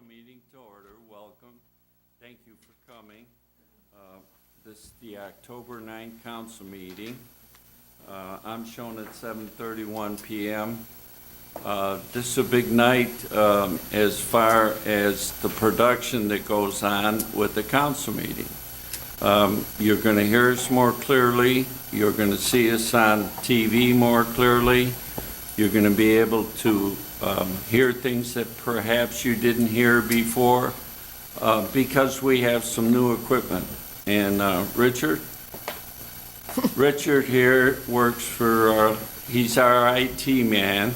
the meeting to order. Welcome. Thank you for coming. This is the October 9th council meeting. I'm shown at 7:31 p.m. This is a big night as far as the production that goes on with the council meeting. You're going to hear us more clearly. You're going to see us on TV more clearly. You're going to be able to hear things that perhaps you didn't hear before because we have some new equipment. And Richard here works for, he's our IT man,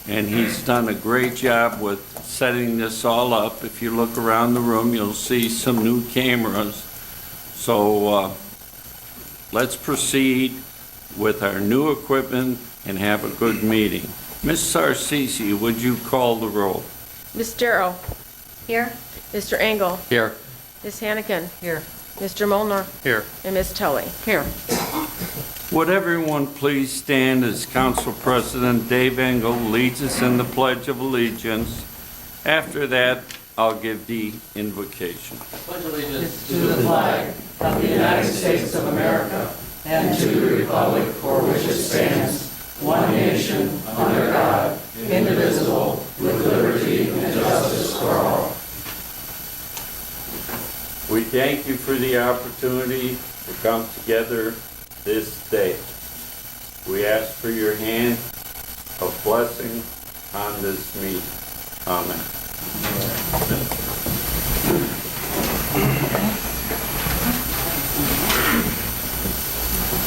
and he's done a great job with setting this all up. If you look around the room, you'll see some new cameras. So let's proceed with our new equipment and have a good meeting. Ms. Sarcisi, would you call the roll? Ms. Darrow. Here. Mr. Engel. Here. Ms. Hannigan. Here. Mr. Molnar. Here. And Ms. Tully. Here. Would everyone please stand as Council President Dave Engel leads us in the Pledge of Allegiance. After that, I'll give the invocation. Pledge allegiance to the flag of the United States of America and to the republic for which it stands, one nation, under God, indivisible, with liberty and justice for all. We thank you for the opportunity to come together this day. We ask for your hand of blessing on this meeting. Amen.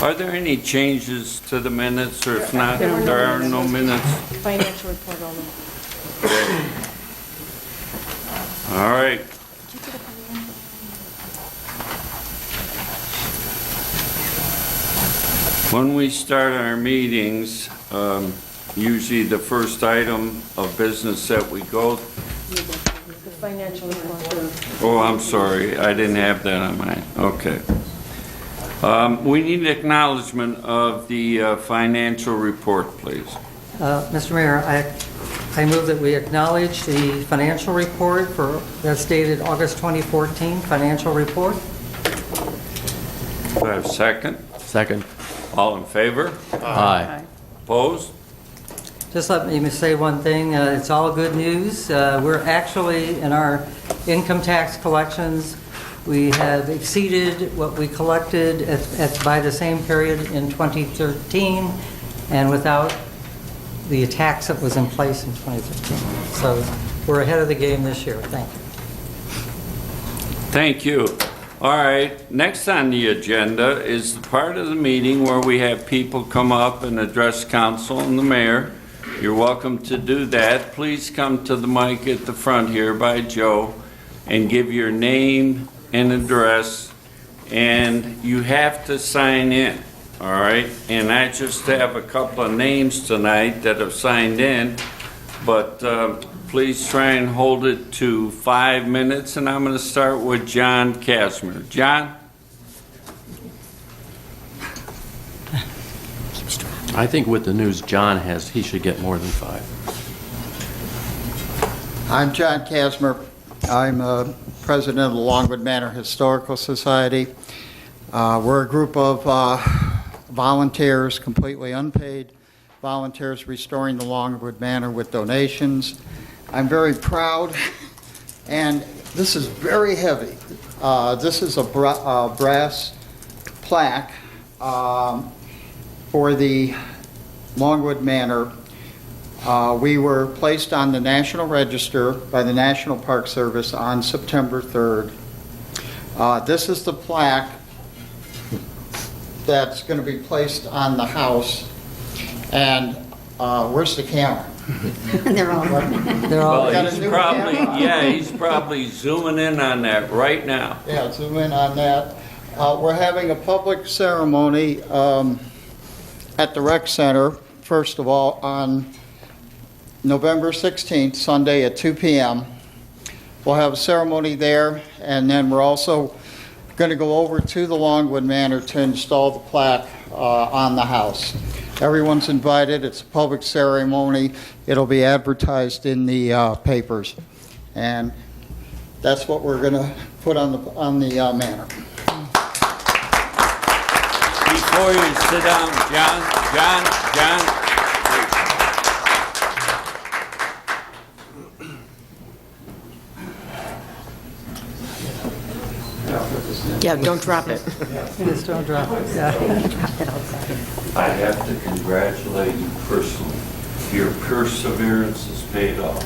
Are there any changes to the minutes, or if not, there are no minutes? Financial report only. All right. When we start our meetings, usually the first item of business that we go. The financial report. Oh, I'm sorry, I didn't have that on mine. Okay. We need acknowledgement of the financial report, please. Mr. Mayor, I move that we acknowledge the financial report that's dated August 2014 financial report. Do I have a second? Second. All in favor? Aye. Opposed? Just let me say one thing. It's all good news. We're actually, in our income tax collections, we have exceeded what we collected by the same period in 2013 and without the tax that was in place in 2015. So we're ahead of the game this year. Thank you. Thank you. All right, next on the agenda is the part of the meeting where we have people come up and address council and the mayor. You're welcome to do that. Please come to the mic at the front here by Joe and give your name and address, and you have to sign in, all right? And I just have a couple of names tonight that have signed in, but please try and hold it to 5 minutes, and I'm going to start with John Casimir. John? I think with the news John has, he should get more than 5. I'm John Casimir. I'm president of the Longwood Manor Historical Society. We're a group of volunteers, completely unpaid volunteers, restoring the Longwood Manor with donations. I'm very proud, and this is very heavy. This is a brass plaque for the Longwood Manor. We were placed on the National Register by the National Park Service on September 3rd. This is the plaque that's going to be placed on the house. And where's the camera? They're all Well, he's probably zooming in on that right now. Yeah, zoom in on that. We're having a public ceremony at the rec center, first of all, on November 16th, Sunday at 2 p.m. We'll have a ceremony there, and then we're also going to go over to the Longwood Manor to install the plaque on the house. Everyone's invited. It's a public ceremony. It'll be advertised in the papers. And that's what we're going to put on the manor. Before you sit down, John. Yeah, don't drop it. Just don't drop it, yeah. I have to congratulate you personally. Your perseverance has paid off.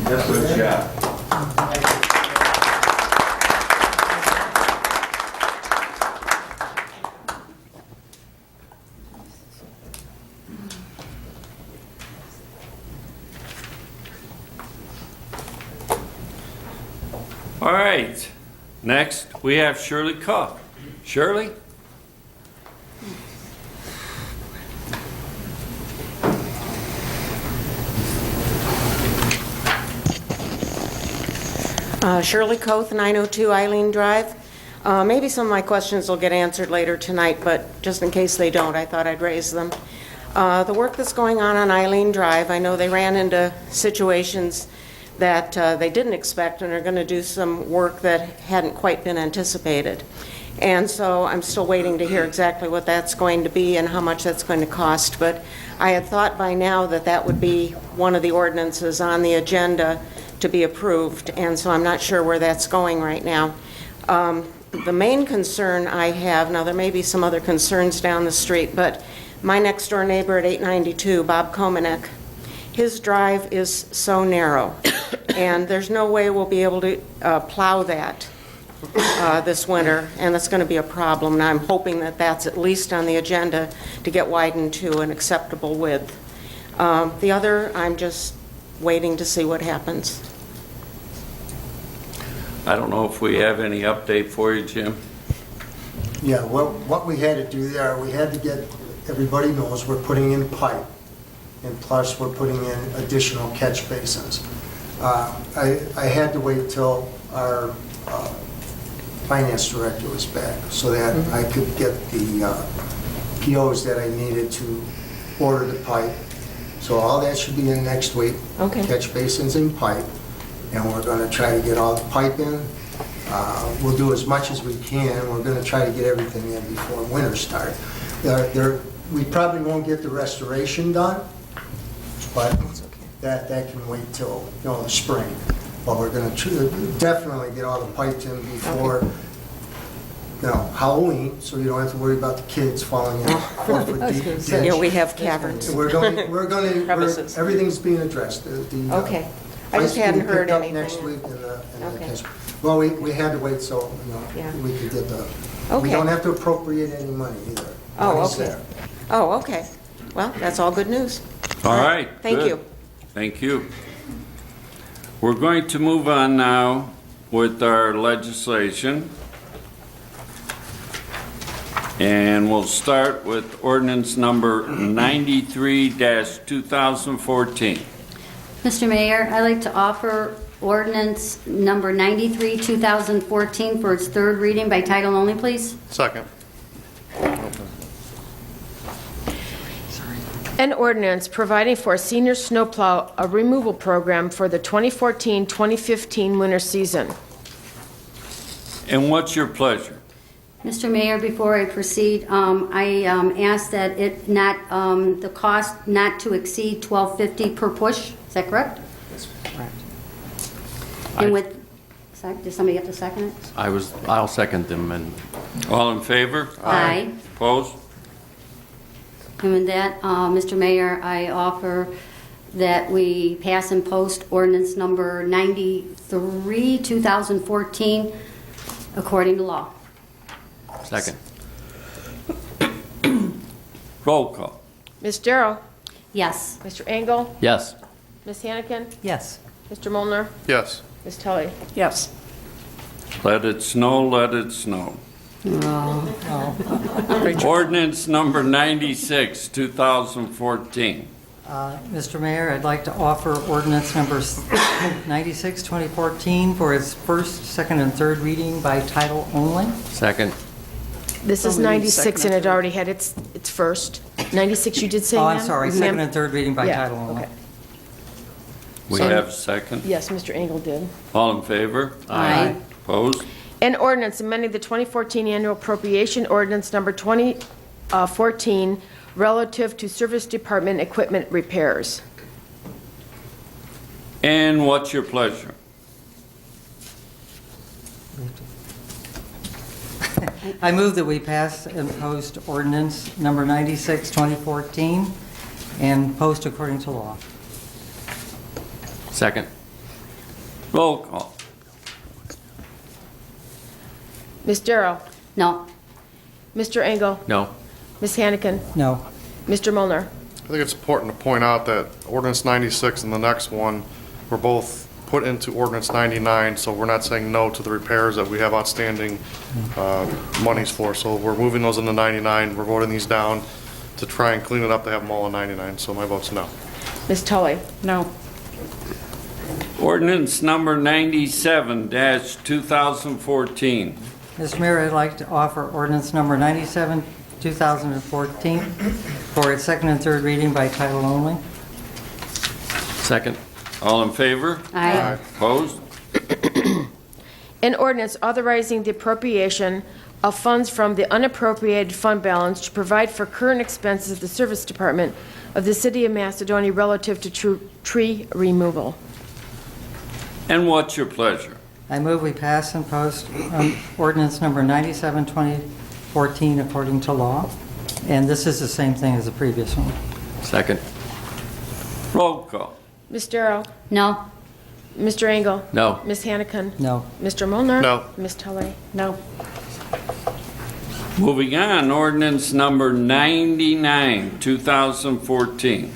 Good job. All right, next we have Shirley Koch. Shirley? Shirley Koth, 902 Eileen Drive. Maybe some of my questions will get answered later tonight, but just in case they don't, I thought I'd raise them. The work that's going on Eileen Drive, I know they ran into situations that they didn't expect and are going to do some work that hadn't quite been anticipated. And so I'm still waiting to hear exactly what that's going to be and how much that's going to cost. But I had thought by now that that would be one of the ordinances on the agenda to be approved, and so I'm not sure where that's going right now. The main concern I have, now there may be some other concerns down the street, but my next door neighbor at 892, Bob Komanek, his drive is so narrow, and there's no way we'll be able to plow that this winter, and that's going to be a problem. And I'm hoping that that's at least on the agenda to get widened to an acceptable width. The other, I'm just waiting to see what happens. I don't know if we have any update for you, Jim. Yeah, what we had to do there, we had to get, everybody knows, we're putting in pipe, and plus we're putting in additional catch basins. I had to wait till our finance director was back so that I could get the POs that I needed to order the pipe. So all that should be in next week. Okay. Catch basins and pipe, and we're going to try to get all the pipe in. We'll do as much as we can. We're going to try to get everything in before winter start. We probably won't get the restoration done, but that can wait till the spring. But we're going to definitely get all the pipes in before Halloween, so you don't have to worry about the kids falling in 4 foot deep ditch. Yeah, we have caverns. Everything's being addressed. Okay. I just hadn't heard anything. Next week Okay. Well, we had to wait so, Yeah. we could get the, we Okay. don't have to appropriate any money either. Oh, Money's okay. there. Oh, okay. Well, that's all good news. All right. Thank good. you. Thank you. We're going to move on now with our legislation. And we'll start with ordinance number 93-2014. Mr. Mayor, I'd like to offer ordinance number 93, 2014 for its third reading by title only, please. Second. An ordinance providing for a senior snowplow removal program for the 2014-2015 winter season. And what's your pleasure? Mr. Mayor, before I proceed, I ask that it not, the cost not to exceed $12.50 per push. Is that correct? That's correct. And with, does somebody have to second it? I'll second them, and All in favor? Aye. Opposed? And with that, Mr. Mayor, I offer that we pass and post ordinance number 93, 2014, according to law. second. Roll call. Ms. Darrow? Yes. Mr. Engel? Yes. Ms. Hannikin? Yes. Mr. Molnar, Yes. Ms. Tully? Yes. Let it snow, let it snow. Ordinance number 96, 2014. Mr. Mayor, I'd like to offer ordinance number 96, 2014 for its first, second, and third reading by title only. Second. This is 96, and it already had its first. 96, you did say, Oh, ma'am? I'm sorry, second and third reading by Yeah, title only. okay. We have a second. Yes, Mr. Engel did. All in favor? Aye. Opposed? An ordinance amending the 2014 annual appropriation ordinance number 2014 relative to service department equipment repairs. And what's your pleasure? I move that we pass and post ordinance number 96, 2014, and post according to law. Second. Roll call. Ms. Darrow? No. Mr. Engel? No. Ms. Hannikin? No. Mr. Mulner? I think it's important to point out that ordinance 96 and the next one were both put into ordinance 99, so we're not saying no to the repairs that we have outstanding monies for. So we're moving those into 99. We're voting these down to try and clean it up to have them all in 99, so my vote's no. Ms. Tully? No. Ordinance number 97-2014. Mr. Mayor, I'd like to offer ordinance number 97, 2014, for its second and third reading by title only. Second. All in favor? Aye. Opposed? An ordinance authorizing the appropriation of funds from the unappropriated fund balance to provide for current expenses of the Service Department of the City of Macedonia relative to tree removal. And what's your pleasure? I move we pass and post ordinance number 97, 2014, according to law. And this is the same thing as the previous one. Second. Roll call. Ms. Darrow? No. Mr. Engel? No. Ms. Hannikin? No. Mr. Mulner? No. Ms. Tully? No. Moving on, ordinance number 99, 2014.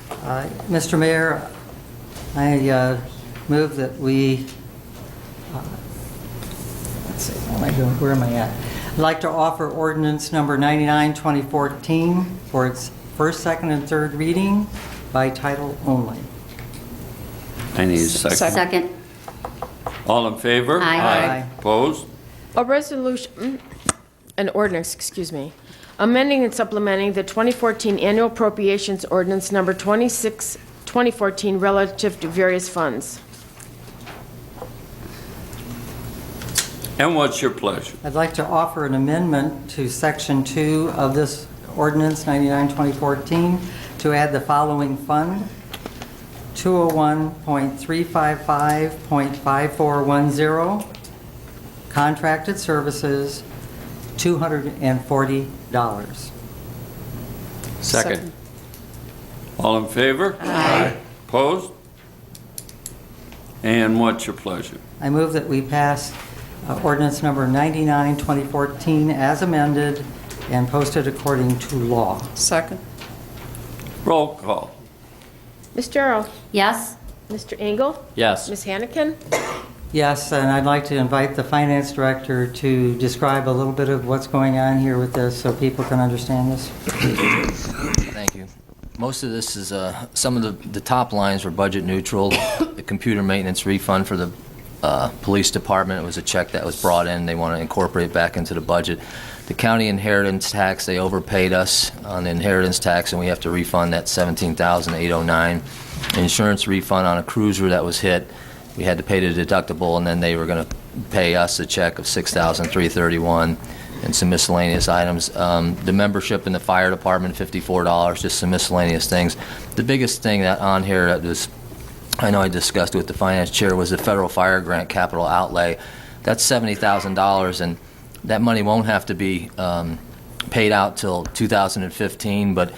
Mr. Mayor, I move that we, let's see, what am I doing? Where am I at? I'd like to offer ordinance number 99, 2014 for its first, second, and third reading by title only. I need a second. Second. All in favor? Aye. Opposed? A resolution, an ordinance, excuse me, amending and supplementing the 2014 annual appropriations ordinance number 26, 2014 relative to various funds. And what's your pleasure? I'd like to offer an amendment to Section 2 of this ordinance, 99, 2014, to add the following fund: 201.355.5410, contracted services, $240. Second. All in favor? Aye. Opposed? And what's your pleasure? I move that we pass ordinance number 99, 2014, as amended and posted according to law. Second. Roll call. Ms. Darrow? Yes. Mr. Engel? Yes. Ms. Hannikin? Yes, and I'd like to invite the finance director to describe a little bit of what's going on here with this so people can understand this. Thank you. Most of this is, some of the top lines were budget neutral. The computer maintenance refund for the police department, it was a check that was brought in. They want to incorporate it back into the budget. The county inheritance tax, they overpaid us on the inheritance tax, and we have to refund that $17,809. Insurance refund on a cruiser that was hit, we had to pay the deductible, and then they were going to pay us a check of $6,331 and some miscellaneous items. The membership in the fire department, $54, just some miscellaneous things. The biggest thing that on here that was, I know I discussed with the finance chair, was the federal fire grant capital outlay. That's $70,000, and that money won't have to be paid out till 2015, but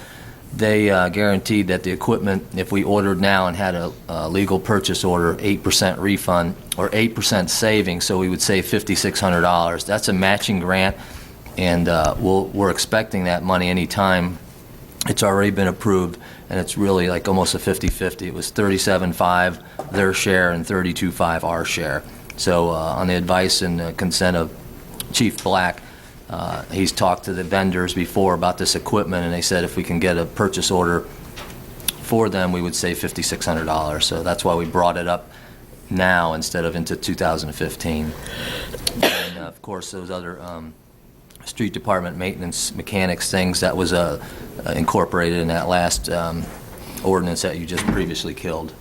they guaranteed that the equipment, if we ordered now and had a legal purchase order, 8% refund or 8% saving, so we would save $5,600. That's a matching grant, and we're expecting that money anytime. It's already been approved, and it's really like almost a 50-50. It was $37.5 their share and $32.5 our share. So on the advice and consent of Chief Black, he's talked to the vendors before about this equipment, and they said if we can get a purchase order for them, we would save $5,600. So that's why we brought it up now instead of into 2015. And of course, those other street department maintenance mechanics things, that was incorporated in that last ordinance that you just previously killed.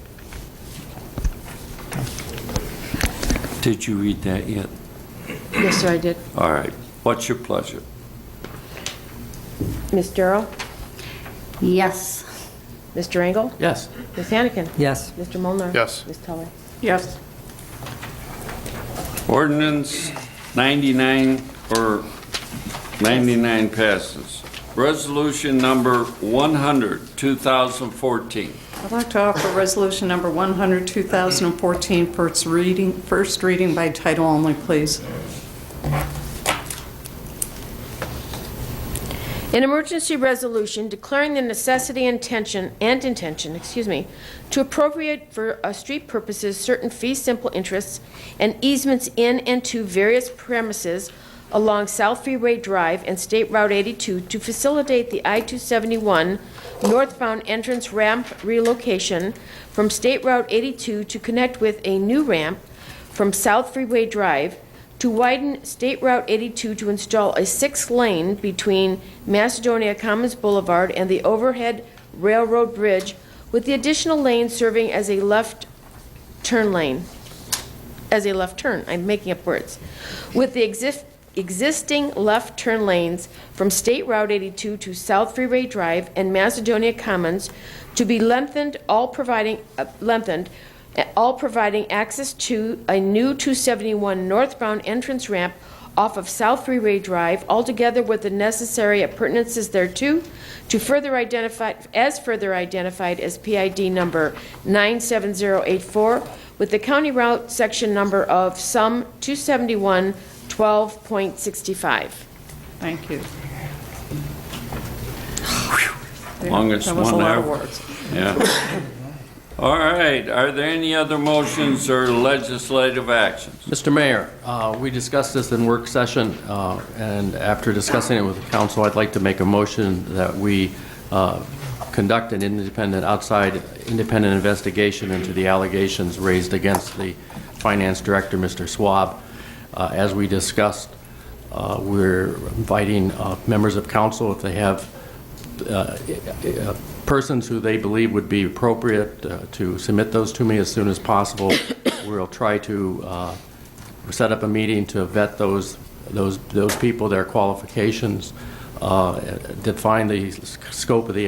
Did you read that yet? Yes, sir, I did. All right. What's your pleasure? Ms. Darrow? Yes. Mr. Engel? Yes. Ms. Hannigan? Yes. Mr. Molnar. Yes. Ms. Teller? Yes. Ordinance 99 passes. Resolution number 100, 2014. I'd like to offer resolution number 100, 2014 for its first reading by title only, please. An emergency resolution declaring the necessity and intention, to appropriate for street purposes certain fee simple interests and easements in and to various premises along South Freeway Drive and State Route 82 to facilitate the I-271 northbound entrance ramp relocation from State Route 82 to connect with a new ramp from South Freeway Drive, to widen State Route 82 to install a 6th lane between Macedonia Commons Boulevard and the overhead railroad bridge, with the additional lane serving as a left turn lane. As a left turn, I'm making up words. With the existing left turn lanes from State Route 82 to South Freeway Drive and Macedonia Commons to be lengthened, all providing access to a new 271 northbound entrance ramp off of South Freeway Drive, altogether with the necessary appurtenances thereto, to further identified as PID number 97084, with the county route section number of some 271 12.65. Thank you. Longest That was a one lot of ever. words. Yeah. All right. Are there any other motions or legislative actions? Mr. Mayor, we discussed this in work session, and after discussing it with the council, I'd like to make a motion that we conduct an outside independent investigation into the allegations raised against the finance director, Mr. Schwab. As we discussed, we're inviting members of council, if they have persons who they believe would be appropriate, to submit those to me as soon as possible. We'll try to set up a meeting to vet those people, their qualifications, define the scope of the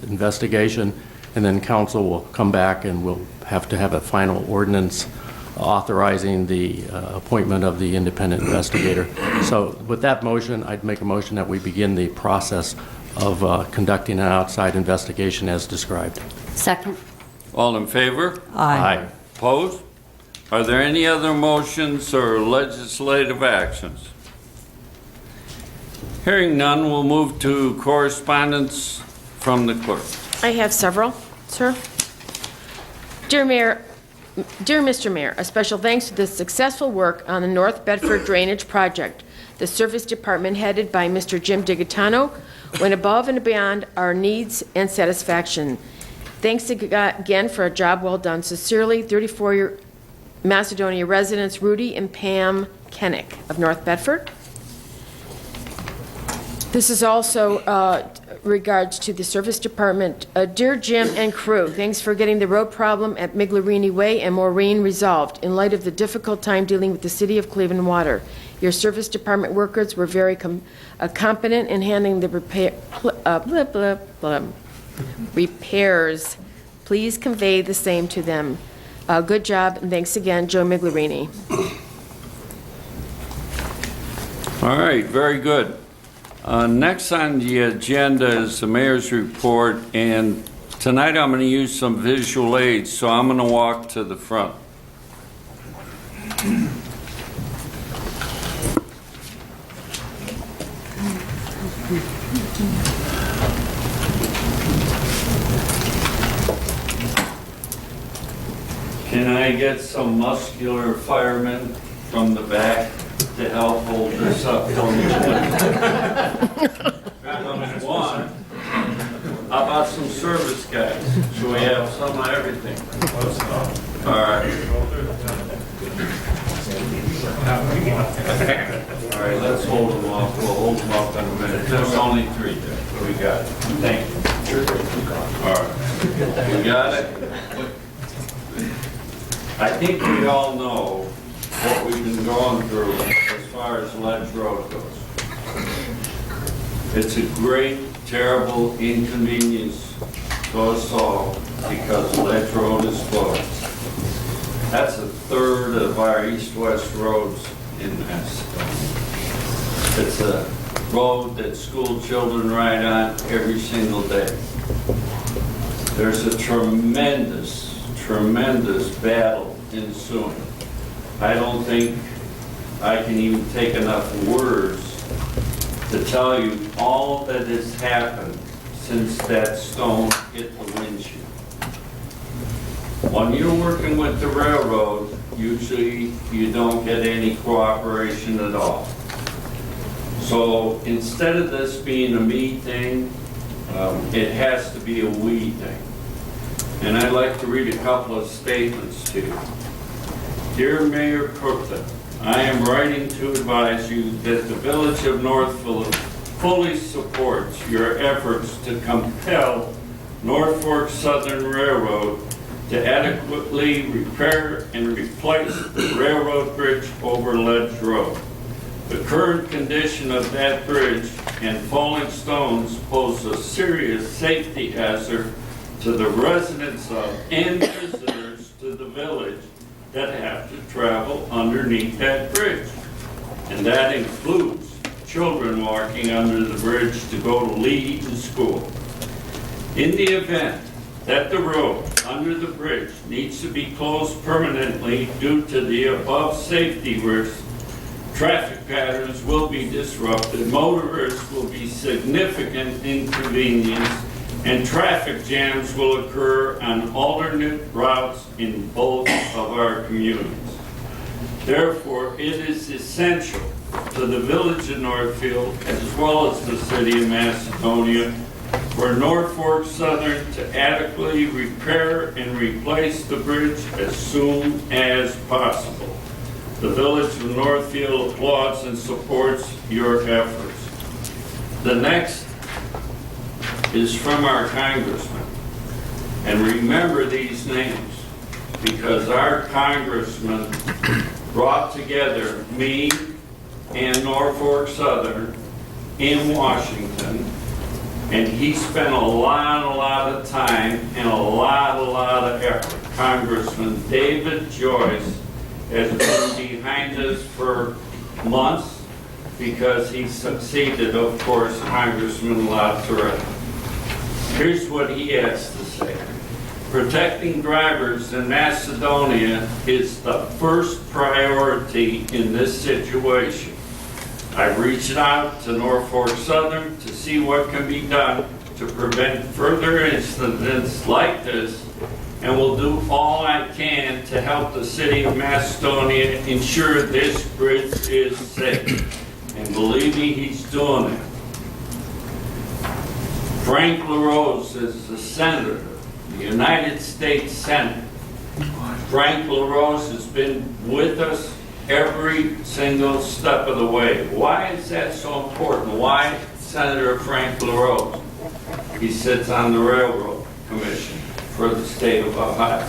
investigation, and then council will come back and we'll have to have a final ordinance authorizing the appointment of the independent investigator. So with that motion, I'd make a motion that we begin the process of conducting an outside investigation as described. Second. All in favor? Aye. Opposed? Are there any other motions or legislative actions? Hearing none, we'll move to correspondence from the clerk. I have several, sir. Dear Mr. Mayor, a special thanks to the successful work on the North Bedford Drainage Project. The Service Department, headed by Mr. Jim Digitano, went above and beyond our needs and satisfaction. Thanks again for a job well done. Sincerely, 34-year Macedonia residents Rudy and Pam Kennick of North Bedford. This is also regards to the Service Department. Dear Jim and crew, thanks for getting the road problem at Miglerini Way and Maureen resolved in light of the difficult time dealing with the City of Cleveland water. Your Service Department workers were very competent in handling the repairs. Please convey the same to them. Good job, and thanks again, Joe Miglerini. All right, very good. Next on the agenda is the mayor's report, and tonight I'm going to use some visual aids, so I'm going to walk to the front. Can I get some muscular firemen from the back to help hold this up for me? One. How about some service guys? So we have some of everything. All right. All right, let's hold them off. We'll hold them off in a minute. There's only three there. We got it. Thank you. All right. We got it? I think we all know what we've been going through as far as Ledge Road goes. It's a great, terrible inconvenience to us all because Ledge Road is closed. That's a third of our east-west roads in Macedonia. It's a road that school children ride on every single day. There's a tremendous, tremendous battle ensuing. I don't think I can even take enough words to tell you all that has happened since that stone hit the windshield. When you're working with the railroad, usually you don't get any cooperation at all. So instead of this being a me thing, it has to be a we thing. And I'd like to read a couple of statements to you. Dear Mayor Cookton, I am writing to advise you that the Village of Northfield fully supports your efforts to compel Norfolk Southern Railroad to adequately repair and replace the railroad bridge over Ledge Road. The current condition of that bridge and falling stones pose a serious safety hazard to the residents of and visitors to the village that have to travel underneath that bridge. And that includes children walking under the bridge to go to Lee to school. In the event that the road under the bridge needs to be closed permanently due to the above safety risks, traffic patterns will be disrupted, motorists will be significant inconvenience, and traffic jams will occur on alternate routes in both of our communities. Therefore, it is essential to the Village of Northfield, as well as the City of Macedonia, for Norfolk Southern to adequately repair and replace the bridge as soon as possible. The Village of Northfield applauds and supports your efforts. The next is from our congressman. And remember these names, because our congressman brought together me and Norfolk Southern in Washington, and he spent a lot of time and a lot of effort. Congressman David Joyce has been behind us for months because he succeeded, of course, Congressman LaTourette. Here's what he has to say. Protecting drivers in Macedonia is the first priority in this situation. I've reached out to Norfolk Southern to see what can be done to prevent further incidents like this, and will do all I can to help the City of Macedonia ensure this bridge is safe. And believe me, he's doing it. Frank LaRose is the senator, the United States Senate. Frank LaRose has been with us every single step of the way. Why is that so important? Why Senator Frank LaRose? He sits on the Railroad Commission for the state of Ohio.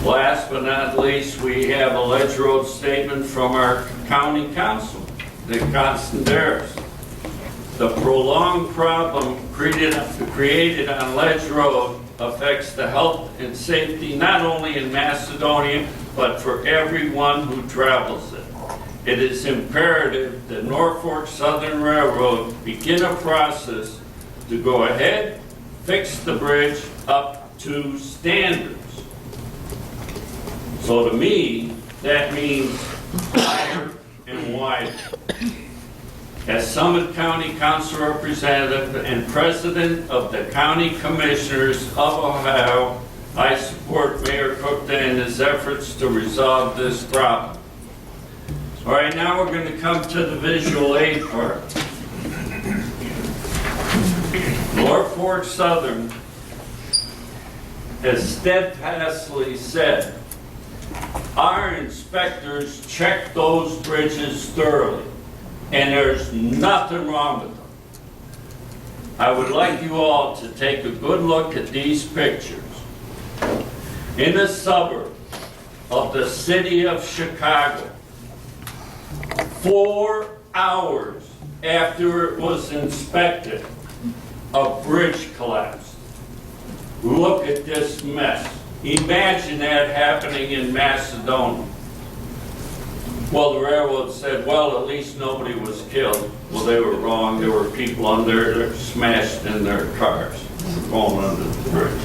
Last but not least, we have a Ledge Road statement from our county council, Nick Constandaris. The prolonged problem created on Ledge Road affects the health and safety not only in Macedonia, but for everyone who travels it. It is imperative that Norfolk Southern Railroad begin a process to go ahead, fix the bridge up to standards. So to me, that means higher and wider. As Summit County Council Representative and President of the County Commissioners of Ohio, I support Mayor Cookton in his efforts to resolve this problem. All right, now we're going to come to the visual aid part. Norfolk Southern has steadfastly said, our inspectors check those bridges thoroughly, and there's nothing wrong with them. I would like you all to take a good look at these pictures. In a suburb of the city of Chicago, 4 hours after it was inspected, a bridge collapsed. Look at this mess. Imagine that happening in Macedonia. Well, the railroad said, well, at least nobody was killed. Well, they were wrong. There were people under there smashed in their cars going under the bridge.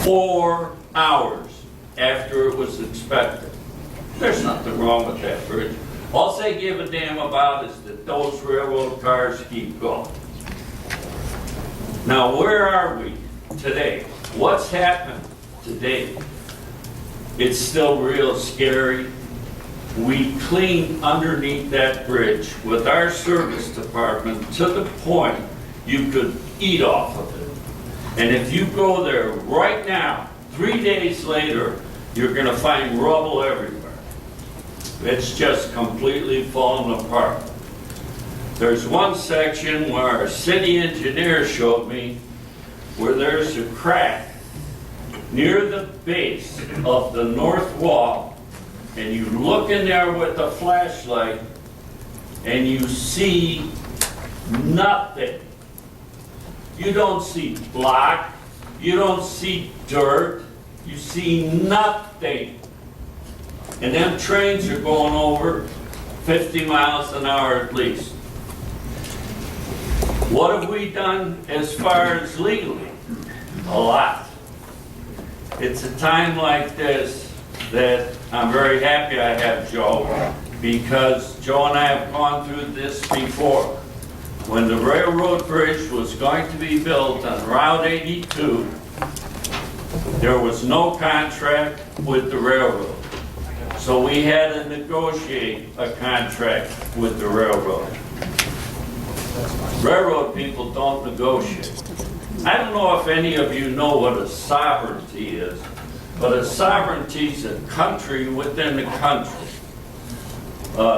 4 hours after it was inspected. There's nothing wrong with that bridge. All they give a damn about is that those railroad cars keep going. Now, where are we today? What's happened today? It's still real scary. We cleaned underneath that bridge with our service department to the point you could eat off of it. And if you go there right now, 3 days later, you're gonna find rubble everywhere. It's just completely fallen apart. There's one section where our city engineer showed me where there's a crack near the base of the north wall, and you look in there with a flashlight and you see nothing. You don't see block, you don't see dirt, you see nothing. And them trains are going over 50 miles an hour at least. What have we done as far as legally? A lot. It's a time like this that I'm very happy I have Joe, because Joe and I have gone through this before. When the railroad bridge was going to be built on Route 82, there was no contract with the railroad. So we had to negotiate a contract with the railroad. Railroad people don't negotiate. I don't know if any of you know what a sovereignty is, but a sovereignty is a country within a country.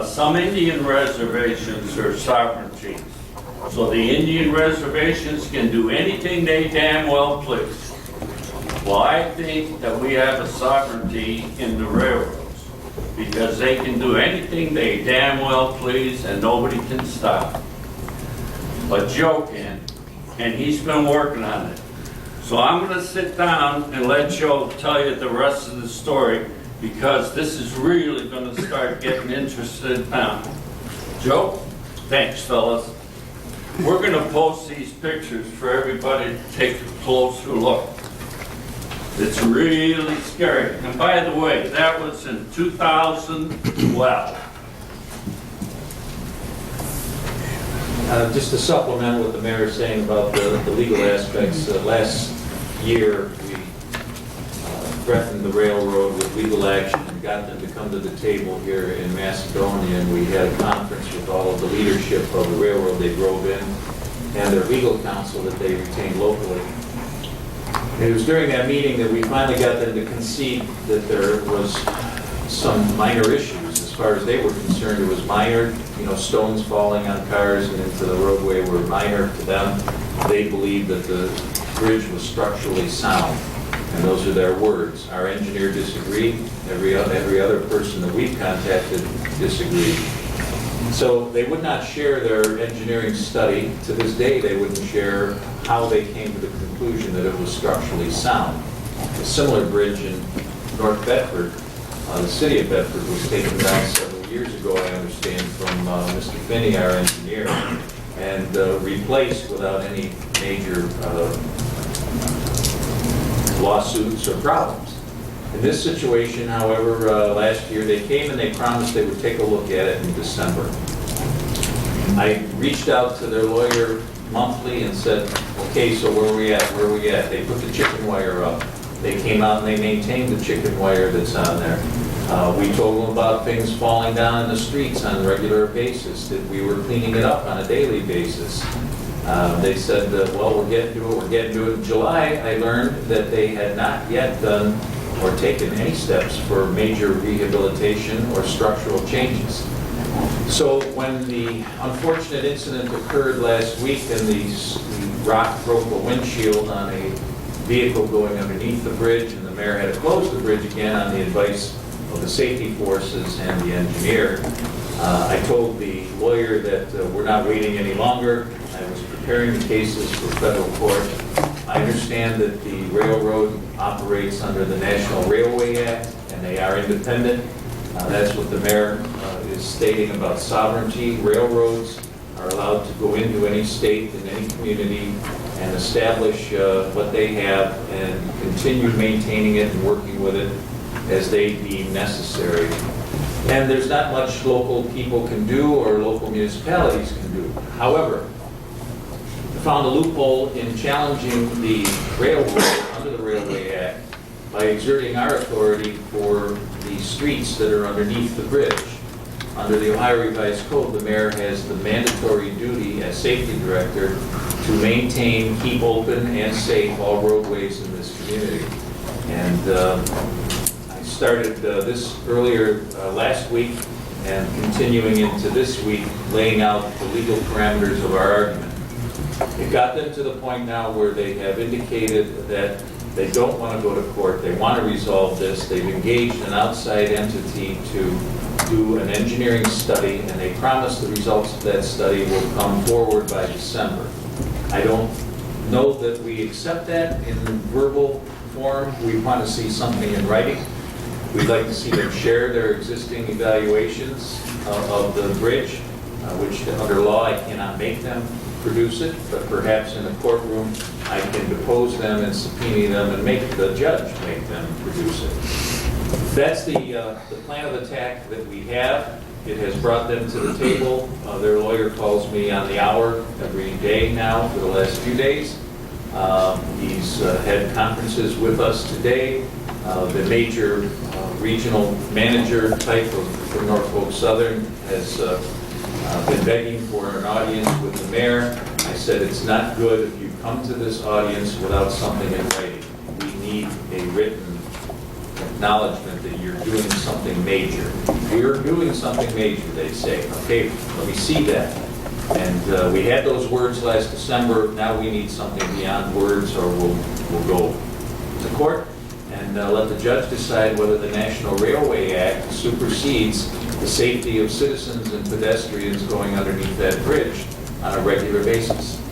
Some Indian reservations are sovereignties. So the Indian reservations can do anything they damn well please. Well, I think that we have a sovereignty in the railroads, because they can do anything they damn well please and nobody can stop them. But Joe can, and he's been working on it. So I'm gonna sit down and let Joe tell you the rest of the story, because this is really gonna start getting interested now. Joe? Thanks, fellas. We're gonna post these pictures for everybody to take a closer look. It's really scary. And by the way, that was in 2012. Just to supplement what the mayor's saying about the legal aspects, last year we threatened the railroad with legal action and got them to come to the table here in Macedonia, and we had a conference with all of the leadership of the railroad. They drove in, and their legal counsel that they retained locally. And it was during that meeting that we finally got them to concede that there was some minor issues. As far as they were concerned, it was minor, stones falling on cars and into the roadway were minor to them. They believed that the bridge was structurally sound, and those are their words. Our engineer disagreed. Every other person that we've contacted disagreed. So they would not share their engineering study. To this day, they wouldn't share how they came to the conclusion that it was structurally sound. A similar bridge in North Bedford, the city of Bedford, was taken down several years ago, I understand, from Mr. Finney, our engineer, and replaced without any major lawsuits or problems. In this situation, however, last year they came and they promised they would take a look at it in December. I reached out to their lawyer monthly and said, okay, so where are we at? Where are we at? They put the chicken wire up. They came out and they maintained the chicken wire that's on there. We told them about things falling down in the streets on a regular basis, that we were cleaning it up on a daily basis. They said, well, we're getting to it, we're getting to it. In July, I learned that they had not yet done or taken any steps for major rehabilitation or structural changes. So when the unfortunate incident occurred last week and the rock broke a windshield on a vehicle going underneath the bridge, and the mayor had to close the bridge again on the advice of the safety forces and the engineer. I told the lawyer that we're not waiting any longer. I was preparing the cases for federal court. I understand that the railroad operates under the National Railway Act, and they are independent. That's what the mayor is stating about sovereignty. Railroads are allowed to go into any state and any community and establish what they have and continue maintaining it and working with it as they deem necessary. And there's not much local people can do or local municipalities can do. However, I found a loophole in challenging the railroad under the Railway Act by exerting our authority for the streets that are underneath the bridge. Under the Ohio Revised Code, the mayor has the mandatory duty as safety director to maintain, keep open, and safe all roadways in this community. And I started this earlier last week and continuing into this week, laying out the legal parameters of our argument. It got them to the point now where they have indicated that they don't want to go to court. They want to resolve this. They've engaged an outside entity to do an engineering study, and they promise the results of that study will come forward by December. I don't know that we accept that in verbal form. We want to see something in writing. We'd like to see them share their existing evaluations of the bridge, which under law I cannot make them produce it, but perhaps in the courtroom I can depose them and subpoena them and make the judge make them produce it. That's the plan of attack that we have. It has brought them to the table. Their lawyer calls me on the hour every day now for the last few days. He's had conferences with us today. The major regional manager type from Norfolk Southern has been begging for an audience with the mayor. I said it's not good if you come to this audience without something in writing. We need a written acknowledgement that you're doing something major. We're doing something major, they say. Okay, let me see that. And we had those words last December. Now we need something beyond words, or we'll go to court and let the judge decide whether the National Railway Act supersedes the safety of citizens and pedestrians going underneath that bridge on a regular basis.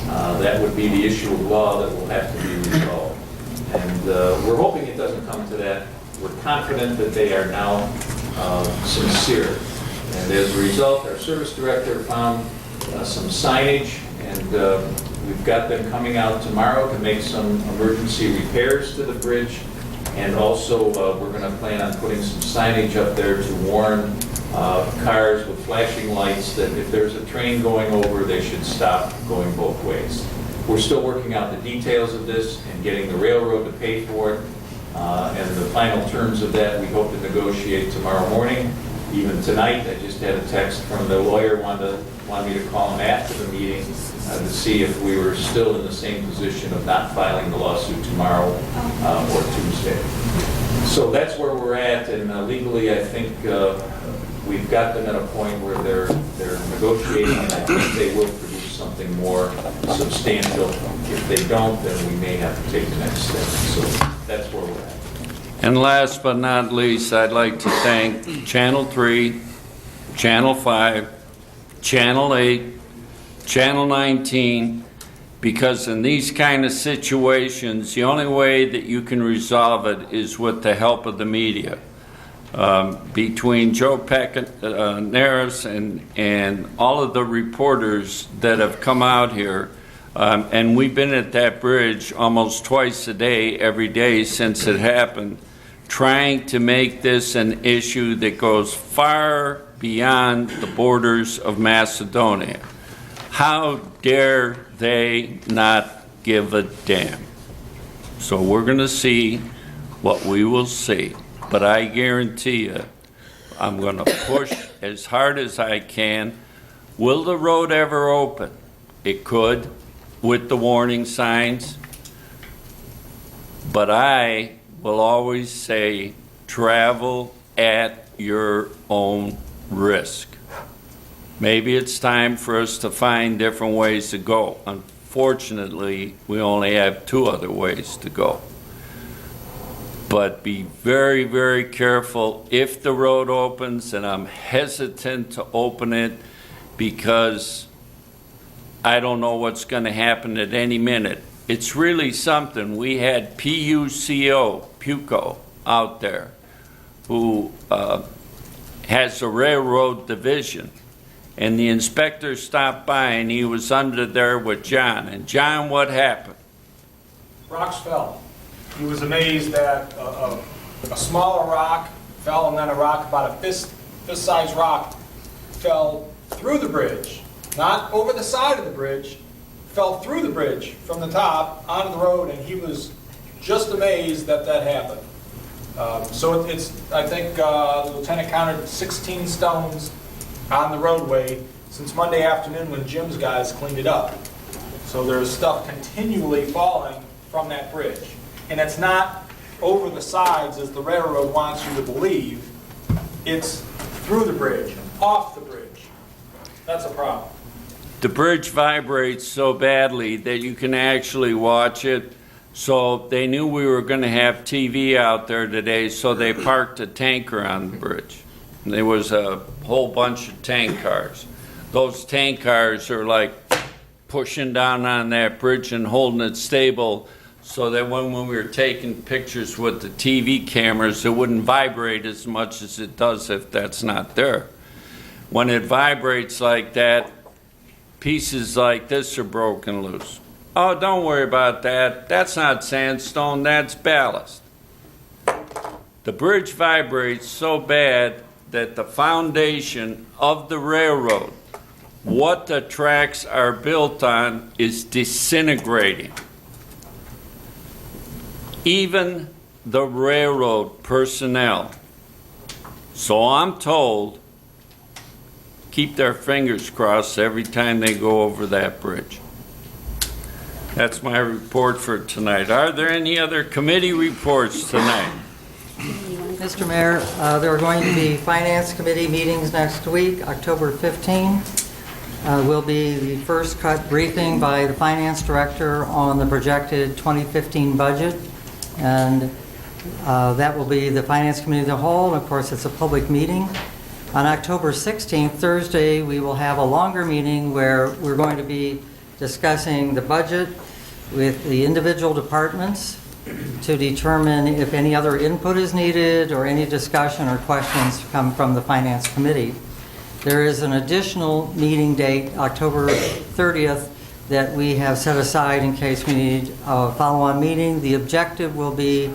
That would be the issue of law that will have to be resolved. And we're hoping it doesn't come to that. We're confident that they are now sincere. And as a result, our service director found some signage, and we've got them coming out tomorrow to make some emergency repairs to the bridge. And also, we're going to plan on putting some signage up there to warn cars with flashing lights that if there's a train going over, they should stop going both ways. We're still working out the details of this and getting the railroad to pay for it. And the final terms of that, we hope to negotiate tomorrow morning. Even tonight, I just had a text from the lawyer, wanted me to call him after the meeting to see if we were still in the same position of not filing the lawsuit tomorrow or Tuesday. So that's where we're at, and legally, I think we've got them at a point where they're negotiating, and I think they will produce something more substantial. If they don't, then we may have to take the next step. So that's where we're at. And last but not least, I'd like to thank Channel 3, Channel 5, Channel 8, Channel 19, because in these kind of situations, the only way that you can resolve it is with the help of the media. Between Joe Pecanaris and all of the reporters that have come out here, and we've been at that bridge almost twice a day, every day since it happened, trying to make this an issue that goes far beyond the borders of Macedonia. How dare they not give a damn? So we're going to see what we will see. But I guarantee you, I'm going to push as hard as I can. Will the road ever open? It could, with the warning signs. But I will always say, travel at your own risk. Maybe it's time for us to find different ways to go. Fortunately, we only have 2 other ways to go. But be very, very careful if the road opens, and I'm hesitant to open it because I don't know what's going to happen at any minute. It's really something. We had PUCO out there who has a railroad division. And the inspector stopped by and he was under there with John. And John, what happened? Rocks fell. He was amazed that a smaller rock fell, and then a rock about a fist-sized rock fell through the bridge. Not over the side of the bridge, fell through the bridge from the top onto the road, and he was just amazed that that happened. So I think the lieutenant counted 16 stones on the roadway since Monday afternoon when Jim's guys cleaned it up. So there's stuff continually falling from that bridge. And it's not over the sides as the railroad wants you to believe. It's through the bridge, off the bridge. That's a problem. The bridge vibrates so badly that you can actually watch it. So they knew we were going to have TV out there today, so they parked a tanker on the bridge. And there was a whole bunch of tank cars. Those tank cars are like pushing down on that bridge and holding it stable so that when we were taking pictures with the TV cameras, it wouldn't vibrate as much as it does if that's not there. When it vibrates like that, pieces like this are broken loose. Oh, don't worry about that. That's not sandstone, that's ballast. The bridge vibrates so bad that the foundation of the railroad, what the tracks are built on, is disintegrating. Even the railroad personnel, so I'm told, keep their fingers crossed every time they go over that bridge. That's my report for tonight. Are there any other committee reports tonight? Mr. Mayor, there are going to be Finance Committee meetings next week, October 15. Will be the first cut briefing by the Finance Director on the projected 2015 budget. And that will be the Finance Committee of the whole. Of course, it's a public meeting. On October 16th, Thursday, we will have a longer meeting where we're going to be discussing the budget with the individual departments to determine if any other input is needed or any discussion or questions come from the Finance Committee. There is an additional meeting date, October 30th, that we have set aside in case we need a follow-on meeting. The objective will be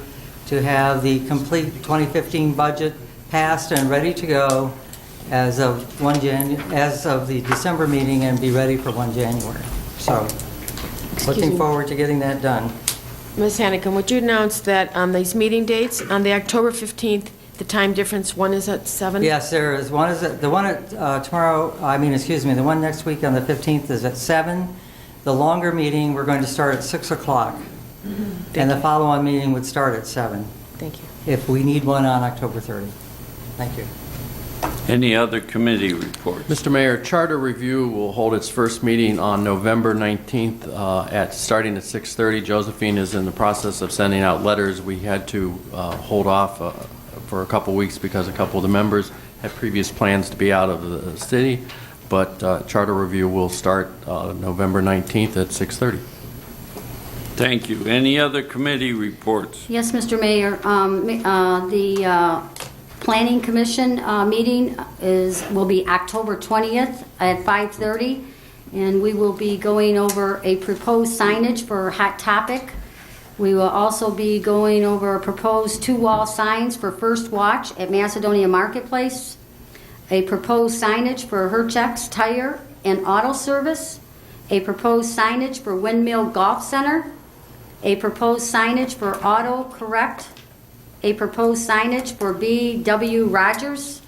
to have the complete 2015 budget passed and ready to go as of the December meeting and be ready for 1 January. So, looking forward to getting that done. Ms. Hannigan, would you announce that on these meeting dates, on the October 15th, the time difference, one is at 7? Yes, there is. One is the one at tomorrow, the one next week on the 15th is at 7. The longer meeting, we're going to start at 6 o'clock. And the follow-on meeting would start at 7. Thank you. If we need one on October 30. Thank you. Any other committee reports? Mr. Mayor, Charter Review will hold its first meeting on November 19th starting at 6:30. Josephine is in the process of sending out letters. We had to hold off for a couple weeks because a couple of the members had previous plans to be out of the city, but Charter Review will start November 19th at 6:30. Thank you. Any other committee reports? Yes, Mr. Mayor, the Planning Commission meeting will be October 20th at 5:30, and we will be going over a proposed signage for Hot Topic. We will also be going over proposed 2-wall signs for First Watch at Macedonia Marketplace, a proposed signage for Herchek's Tire and Auto Service, a proposed signage for Windmill Golf Center, a proposed signage for Auto Correct, a proposed signage for B.W. Rogers,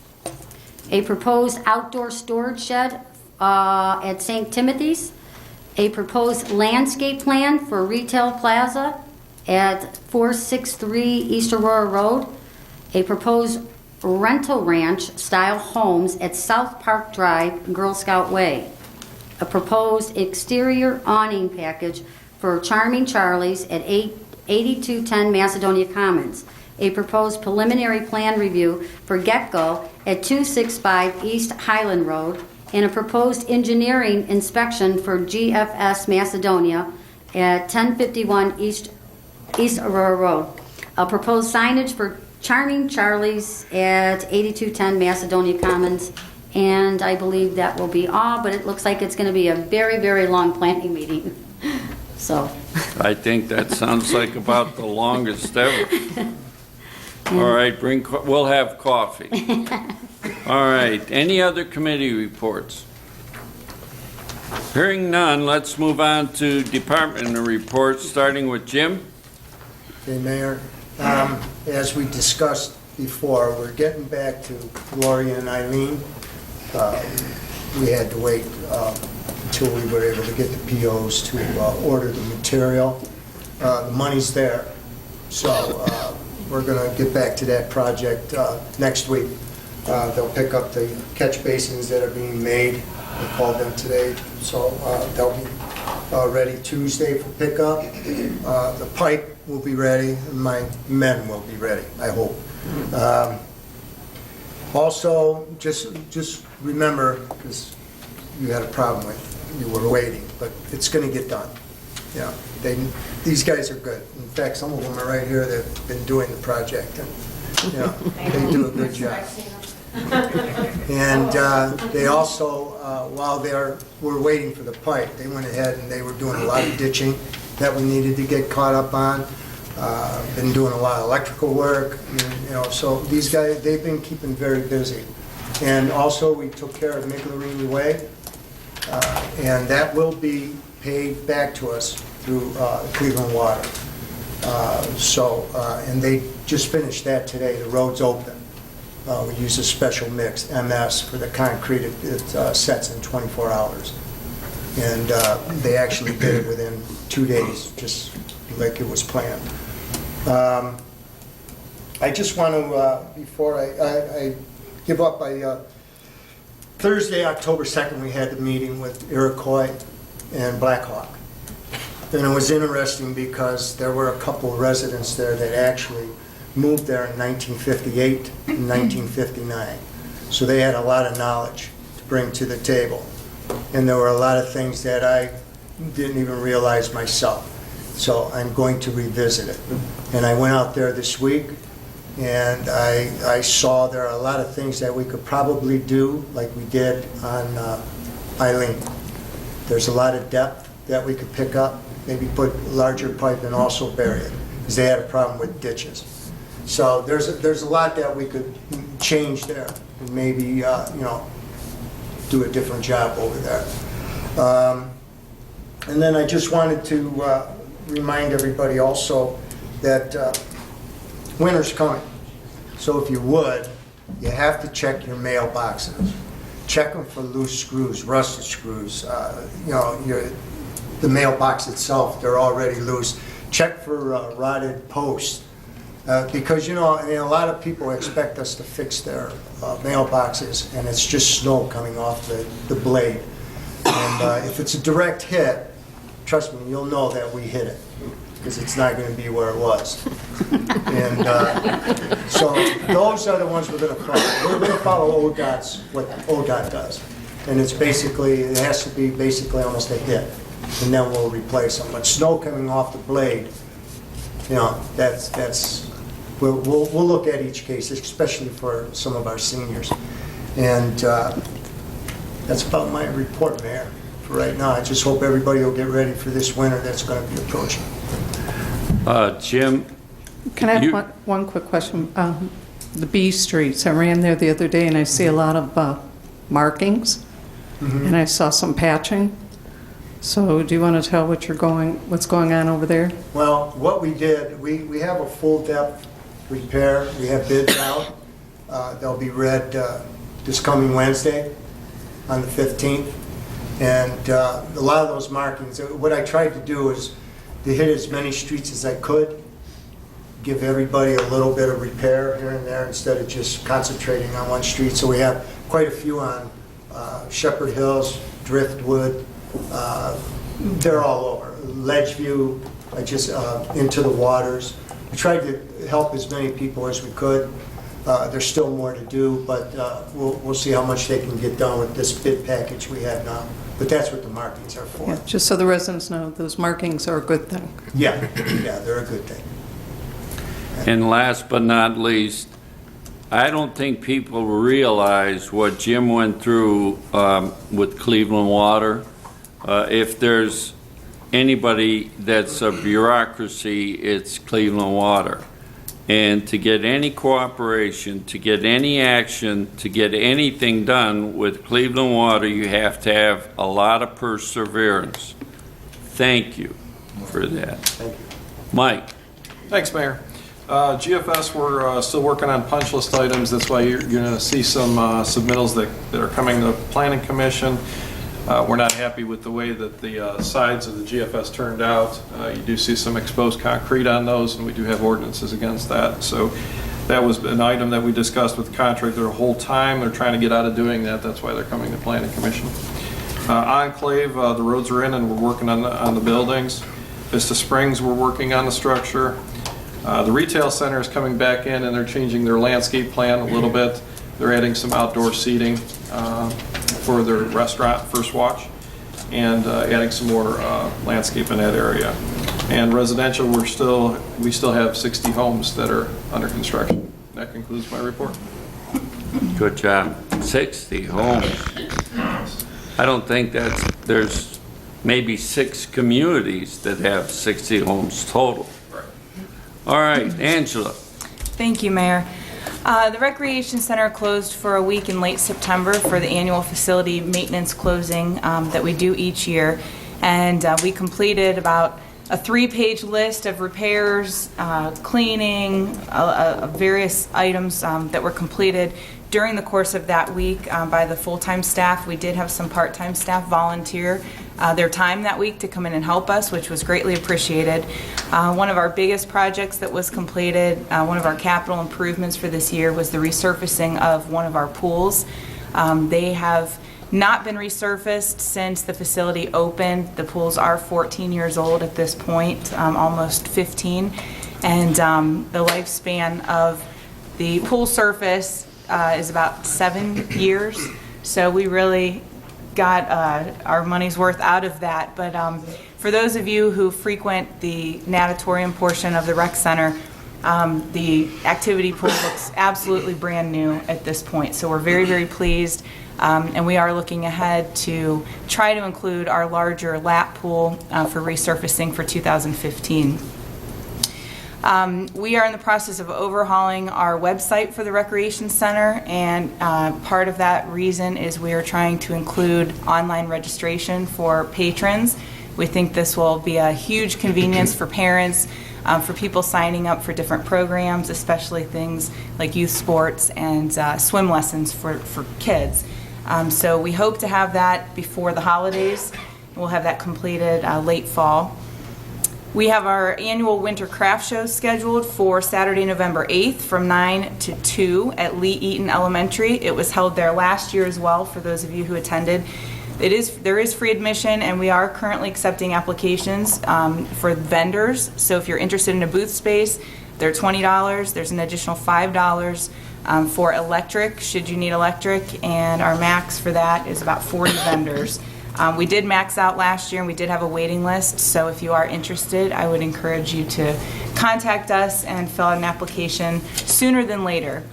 a proposed outdoor storage shed at St. Timothy's, a proposed landscape plan for Retail Plaza at 463 East Aurora Road, a proposed rental ranch style homes at South Park Drive, Girl Scout Way. a proposed exterior awning package for Charming Charlie's at 8210 Macedonia Commons, a proposed preliminary plan review for Get-Go at 265 East Highland Road, and a proposed engineering inspection for GFS Macedonia at 1051 East Aurora Road. A proposed signage for Charming Charlie's at 8210 Macedonia Commons, and I believe that will be all, but it looks like it's going to be a very, very long planning meeting. So. I think that sounds like about the longest ever. All right, we'll have coffee. All right, any other committee reports? Hearing none, let's move on to department reports, starting with Jim. Okay, Mayor, as we discussed before, we're getting back to Gloria and Eileen. We had to wait until we were able to get the POs to order the material. The money's there, so we're going to get back to that project next week. They'll pick up the catch basins that are being made. We called them today, so they'll be ready Tuesday for pickup. The pipe will be ready, and my men will be ready, I hope. Also, just remember, because you had a problem with, you were waiting, but it's going to get done. Yeah, these guys are good. In fact, some of them are right here. They've been doing the project, and they do a good job. And they also, while we're waiting for the pipe, they went ahead and they were doing a lot of ditching that we needed to get caught up on. Been doing a lot of electrical work, so these guys, they've been keeping very busy. And also, we took care of Miglerini Way, and that will be paid back to us through Cleveland Water. And they just finished that today. The road's open. We use a special mix, MS, for the concrete. It sets in 24 hours. And they actually did it within 2 days, just like it was planned. I just want to, before I give up, Thursday, October 2nd, we had the meeting with Iroquois and Blackhawk. And it was interesting because there were a couple of residents there that actually moved there in 1958 and 1959. So they had a lot of knowledge to bring to the table. And there were a lot of things that I didn't even realize myself. So I'm going to revisit it. And I went out there this week, and I saw there are a lot of things that we could probably do like we did on Eileen. There's a lot of depth that we could pick up, maybe put larger pipe and also bury it, because they had a problem with ditches. So there's a lot that we could change there, and maybe do a different job over there. And then I just wanted to remind everybody also that winter's coming. So if you would, you have to check your mailboxes. Check them for loose screws, rusted screws. The mailbox itself, they're already loose. Check for rotted posts. Because, a lot of people expect us to fix their mailboxes, and it's just snow coming off the blade. And if it's a direct hit, trust me, you'll know that we hit it, because it's not going to be where it was. And so those are the ones we're going to follow. We're going to follow ODOT's, what ODOT does. And it has to be basically almost a hit, and then we'll replace them. But snow coming off the blade, we'll look at each case, especially for some of our seniors. And that's about my report, Mayor, for right now. I just hope everybody will get ready for this winter that's going to be approaching. Jim? Can I have one quick question? The B streets, I ran there the other day and I see a lot of markings, and I saw some patching. So do you want to tell what's going on over there? Well, what we did, we have a full depth repair. We have bids out. They'll be read this coming Wednesday on the 15th. And a lot of those markings, what I tried to do is to hit as many streets as I could, give everybody a little bit of repair here and there instead of just concentrating on one street. So we have quite a few on Shepherd Hills, driftwood, they're all over. Ledgeview, just into the waters. We tried to help as many people as we could. There's still more to do, but we'll see how much they can get done with this bid package we have now. But that's what the markings are for. Yeah, just so the residents know, those markings are a good thing. Yeah, yeah, they're a good thing. And last but not least, I don't think people realize what Jim went through with Cleveland Water. If there's anybody that's a bureaucracy, it's Cleveland Water. And to get any cooperation, to get any action, to get anything done with Cleveland Water, you have to have a lot of perseverance. Thank you for that. Thank you. Mike? Thanks, Mayor. GFS, we're still working on punch list items. That's why you're going to see some submittals that are coming to the Planning Commission. We're not happy with the way that the sides of the GFS turned out. You do see some exposed concrete on those, and we do have ordinances against that. So that was an item that we discussed with the contractor the whole time. They're trying to get out of doing that. That's why they're coming to Planning Commission. Enclave, the roads are in, and we're working on the buildings. Vista Springs, we're working on the structure. The retail center is coming back in, and they're changing their landscape plan a little bit. They're adding some outdoor seating for their restaurant, First Watch, and adding some more landscape in that area. And residential, we still have 60 homes that are under construction. That concludes my report. Good job. 60 homes. I don't think there's maybe 6 communities that have 60 homes total. All right, Angela. Thank you, Mayor. The Recreation Center closed for a week in late September for the annual facility maintenance closing that we do each year. And we completed about a 3-page list of repairs, cleaning, various items that were completed during the course of that week by the full-time staff. We did have some part-time staff volunteer their time that week to come in and help us, which was greatly appreciated. One of our biggest projects that was completed, one of our capital improvements for this year, was the resurfacing of one of our pools. They have not been resurfaced since the facility opened. The pools are 14 years old at this point, almost 15, and the lifespan of the pool surface is about 7 years. So we really got our money's worth out of that. But for those of you who frequent the natatorium portion of the rec center, the activity pool looks absolutely brand new at this point. So we're very, very pleased. And we are looking ahead to try to include our larger lap pool for resurfacing for 2015. We are in the process of overhauling our website for the Recreation Center, and part of that reason is we are trying to include online registration for patrons. We think this will be a huge convenience for parents, for people signing up for different programs, especially things like youth sports and swim lessons for kids. So we hope to have that before the holidays. We'll have that completed late fall. We have our annual winter craft show scheduled for Saturday, November 8th from 9 to 2 at Lee Eaton Elementary. It was held there last year as well, for those of you who attended. There is free admission, and we are currently accepting applications for vendors. So if you're interested in a booth space, they're $20. There's an additional $5 for electric, should you need electric, and our max for that is about 40 vendors. We did max out last year, and we did have a waiting list, so if you are interested, I would encourage you to contact us and fill out an application sooner than later.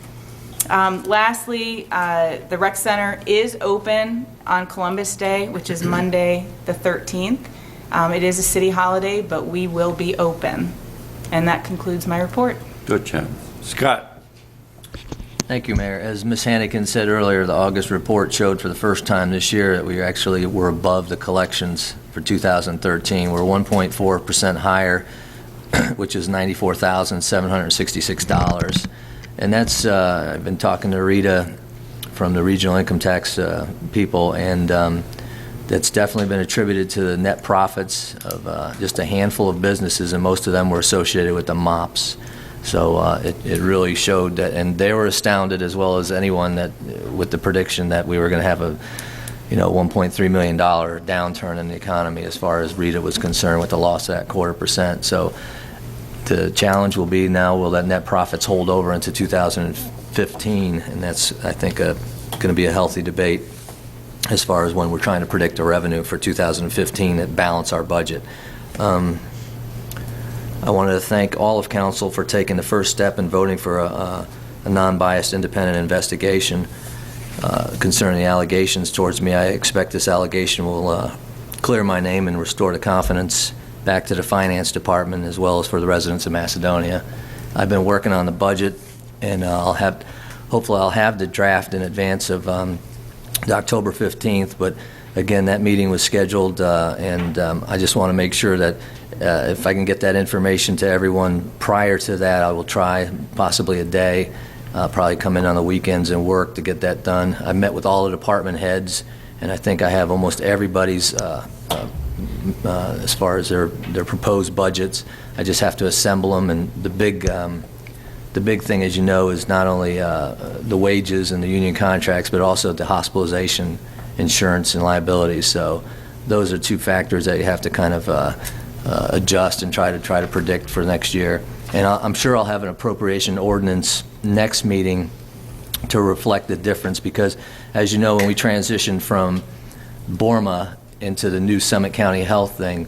Lastly, the rec center is open on Columbus Day, which is Monday the 13th. It is a city holiday, but we will be open. And that concludes my report. Good job. Scott? Thank you, Mayor. As Ms. Hannigan said earlier, the August report showed for the first time this year that we actually were above the collections for 2013. We're 1.4% higher, which is $94,766. And that's, I've been talking to Rita from the regional income tax people, and that's definitely been attributed to the net profits of just a handful of businesses, and most of them were associated with the MOPS. So it really showed that, and they were astounded as well as anyone that with the prediction that we were going to have a $1.3 million downturn in the economy as far as Rita was concerned with the loss of that 0.25%. So the challenge will be now, will that net profits hold over into 2015? And that's, I think, going to be a healthy debate as far as when we're trying to predict the revenue for 2015 that balance our budget. I wanted to thank all of council for taking the first step in voting for a non-biased independent investigation concerning the allegations towards me. I expect this allegation will clear my name and restore the confidence back to the finance department as well as for the residents of Macedonia. I've been working on the budget, and hopefully I'll have the draft in advance of the October 15th, but again, that meeting was scheduled, and I just want to make sure that if I can get that information to everyone prior to that, I will try possibly a day, probably come in on the weekends and work to get that done. I met with all the department heads, and I think I have almost everybody's as far as their proposed budgets. I just have to assemble them, and the big thing, as you know, is not only the wages and the union contracts, but also the hospitalization insurance and liabilities. So those are two factors that you have to kind of adjust and try to predict for next year. And I'm sure I'll have an appropriation ordinance next meeting to reflect the difference, because as you know, when we transitioned from Borma into the new Summit County Health thing,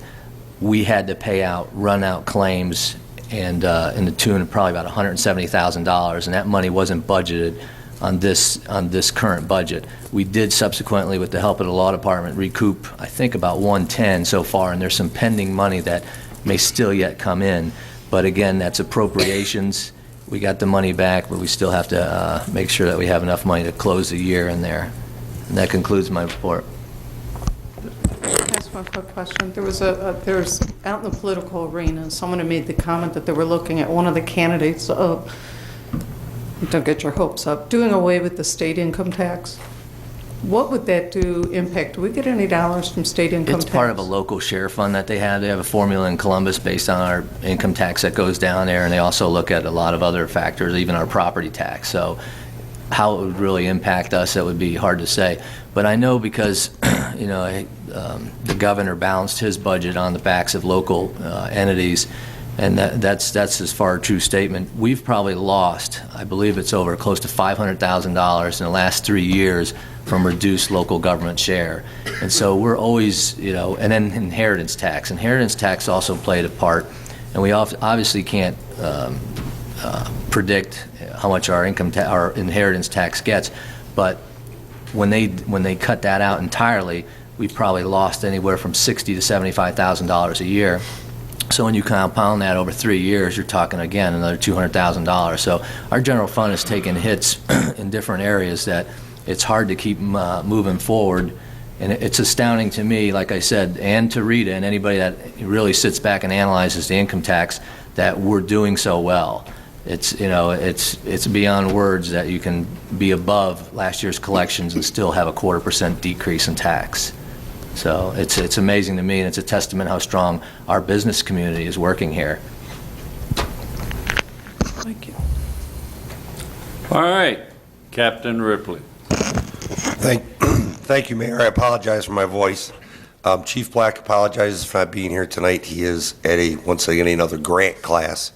we had to run out claims and in the tune of probably about $170,000, and that money wasn't budgeted on this current budget. We did subsequently, with the help of the law department, recoup I think about $110 so far, and there's some pending money that may still yet come in. But again, that's appropriations. We got the money back, but we still have to make sure that we have enough money to close the year in there. And that concludes my report. That's one quick question. There's out in the political arena, someone had made the comment that they were looking at one of the candidates of, don't get your hopes up, doing away with the state income tax. What would that impact? Do we get any dollars from state income tax? It's part of a local share fund that they have. They have a formula in Columbus based on our income tax that goes down there, and they also look at a lot of other factors, even our property tax. So how it would really impact us, that would be hard to say. But I know because the governor balanced his budget on the backs of local entities, and that's as far a true statement. We've probably lost, I believe it's over close to $500,000 in the last 3 years from reduced local government share. And so we're always, and then inheritance tax. Inheritance tax also played a part, and we obviously can't predict how much our inheritance tax gets, but when they cut that out entirely, we've probably lost anywhere from $60,000 to $75,000 a year. So when you compound that over 3 years, you're talking, again, another $200,000. So our general fund has taken hits in different areas that it's hard to keep moving forward. And it's astounding to me, like I said, and to Rita and anybody that really sits back and analyzes the income tax, that we're doing so well. It's beyond words that you can be above last year's collections and still have a 0.25% decrease in tax. So it's amazing to me, and it's a testament how strong our business community is working here. Thank you. All right, Captain Ripley. Thank you, Mayor. I apologize for my voice. Chief Black apologizes for not being here tonight. He is at once again another grant class